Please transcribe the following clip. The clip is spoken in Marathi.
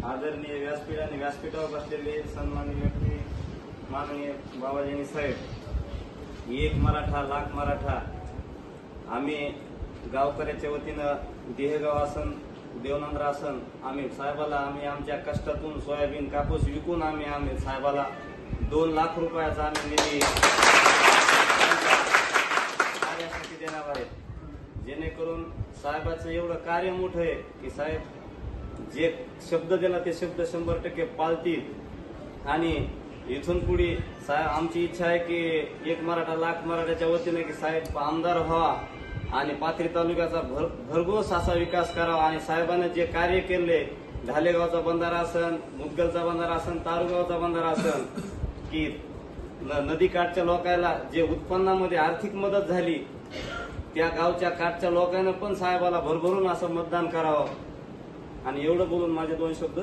आदरणीय व्यासपीठ आणि व्यासपीठावर बसलेले सन्माननीय व्यक्ती माननीय बाबाजी साहेब, एक मराठा लाख मराठा, आम्ही गावकऱ्याच्या वतीनं देहगाव आसन देवनांद्र आसन आम्ही साहेबाला आम्ही आमच्या कष्टातून सोयाबीन कापूस विकून आम्ही साहेबाला 2 लाख रुपयाचा आम्ही निधी कार्यासाठी देणार आहे, जेणेकरून साहेबाचं एवढं कार्य मोठं आहे की साहेब जे शब्द दिला ते शब्द 100% पाळतील। आणि इथून पुढे साहेब आमची इच्छा आहे की एक मराठा लाख मराठाच्या वतीने की साहेब आमदार व्हावा आणि पाथरी तालुक्याचा भरघोस असा विकास करावा। आणि साहेबांनी जे कार्य केले, ढालेगावचा बंधारा असन, मुदगलचा बंधारा असन, तारुगावचा बंधारा असन, की नदीकाठच्या लोकांना जे उत्पन्नामध्ये आर्थिक मदत झाली, त्या गावच्या काठच्या लोकांना पण साहेबाला भरभरून असं मतदान करावं। आणि एवढं बोलून माझे 2 शब्द